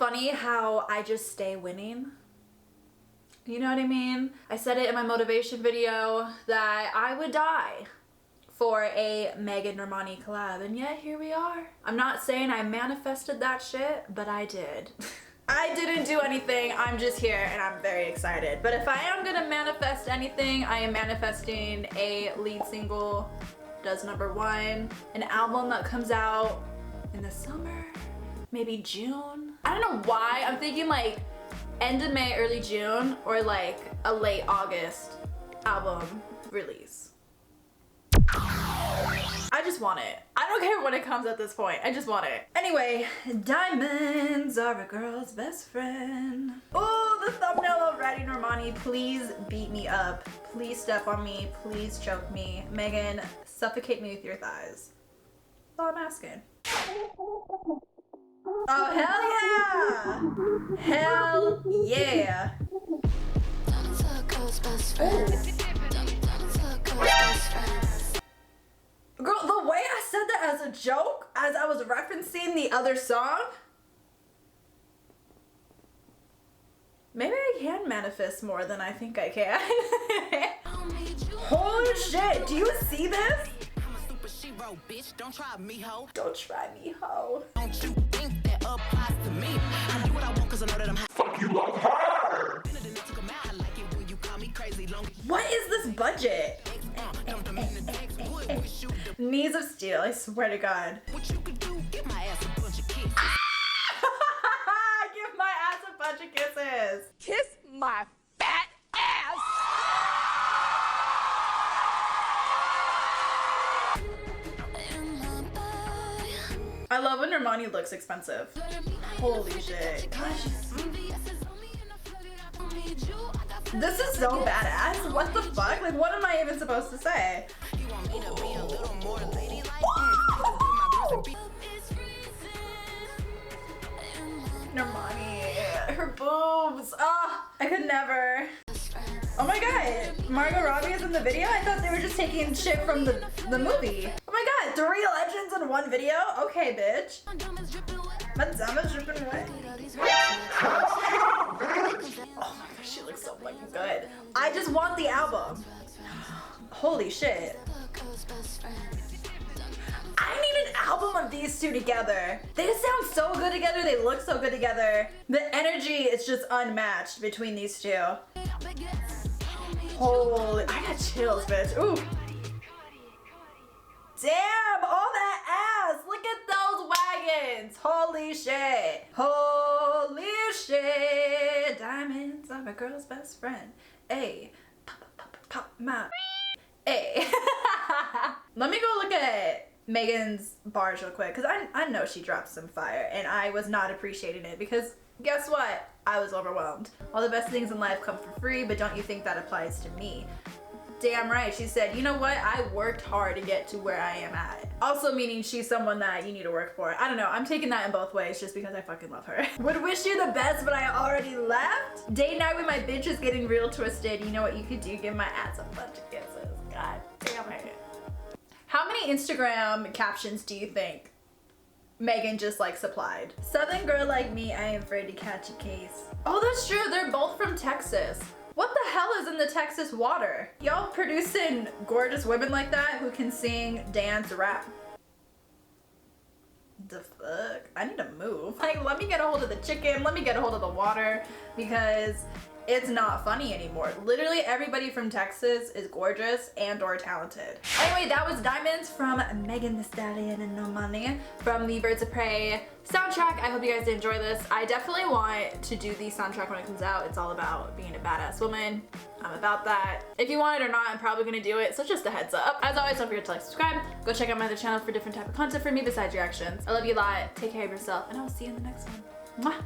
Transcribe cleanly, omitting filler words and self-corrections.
funny how I just stay winning? You know what I mean? I said it in my motivation video that I would die for a Megan Normani collab, and yet here we are. I'm not saying I manifested that shit, but I did. I didn't do anything, I'm just here and I'm very excited. But if I am gonna manifest anything, I am manifesting a lead single, does #1, an album that comes out in the summer, maybe June. I don't know why, I'm thinking like end of May, early June, or like a late August album release. I just want it. I don't care when it comes at this point. I just want it. Anyway, diamonds are a girl's best friend. Oh, the thumbnail already, Normani. Please beat me up. Please step on me. Please choke me. Megan, suffocate me with your thighs. That's all I'm asking. Oh, hell yeah! Hell yeah! Girl, the way I said that as a joke, as I was referencing the other song, maybe I can manifest more than I think I can. Holy shit, do you see this? Bitch, don't try me, ho. Don't try me, ho. Don't you think that applies to me? I do what I want cause I know that I'm fuck you love her. What is this budget? Knees of steel, I swear to God. What you could do, give my ass a bunch of kisses. Give my ass a bunch of kisses. Kiss my fat ass. I love when Normani looks expensive. Holy shit. Gosh, this is so badass. What the fuck? Like, what am I even supposed to say? Normani, her boobs. Ah, I could never. Oh my god, Margot Robbie is in the video? I thought they were just taking shit from the movie. Oh my god, 3 legends in 1 video? Okay, bitch. My diamond's dripping wet. Oh my gosh, she looks so fucking good. I just want the album. Holy shit. I need an album of these two together. They just sound so good together, they look so good together. The energy is just unmatched between these two. Holy, I got chills, bitch. Ooh. Damn, all that ass. Look at those wagons. Holy shit. Holy shit. Diamonds are my girl's best friend. Ay, pop, pop, pop, my. Ay. Let me go look at Megan's bars real quick, because I know she dropped some fire and I was not appreciating it because guess what? I was overwhelmed. All the best things in life come for free, but don't you think that applies to me? Damn right. She said, you know what? I worked hard to get to where I am at. Also meaning she's someone that you need to work for. I don't know. I'm taking that in both ways just because I fucking love her. Would wish you the best, but I already left. Date night with my bitch is getting real twisted. You know what you could do? Give my ass a bunch of kisses. God damn it. How many Instagram captions do you think Megan just like supplied? Southern girl like me, I ain't afraid to catch a case. Oh, that's true. They're both from Texas. What the hell is in the Texas water? Y'all producing gorgeous women like that who can sing, dance, rap. The fuck? I need to move. Like, let me get a hold of the chicken. Let me get a hold of the water because it's not funny anymore. Literally everybody from Texas is gorgeous and or talented. Anyway, that was Diamonds from Megan Thee Stallion and Normani from the Birds of Prey soundtrack. I hope you guys enjoy this. I definitely want to do the soundtrack when it comes out. It's all about being a badass woman. I'm about that. If you want it or not, I'm probably gonna do it, so just a heads up. As always, don't forget to like, subscribe. Go check out my other channel for different type of content for me besides reactions. I love you a lot. Take care of yourself, and I will see you in the next one. Mwah.